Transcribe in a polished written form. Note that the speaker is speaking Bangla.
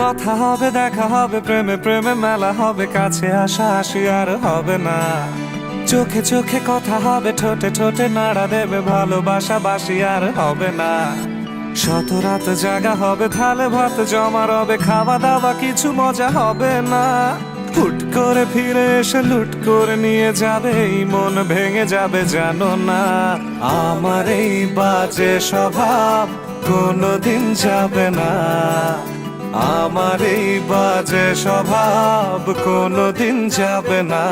কথা হবে, দেখা হবে, প্রেমে প্রেমে মেলা হবে, কাছে আসা আসি আর হবে না। চোখে চোখে কথা হবে, ঠোঁটে ঠোঁটে নাড়া দেবে, ভালোবাসা বাসি আর হবে না। শত রাত জাগা হবে, থালে ভাত জমা রবে, খাওয়া দাওয়া কিছু মজা হবে না। হুট করে ফিরে এসে লুট করে নিয়ে যাবে, এই মন ভেঙে যাবে জানো না। আমার এই বাজে স্বভাব কোনোদিন যাবে না, আমার এই বাজে স্বভাব কোনোদিন যাবে না।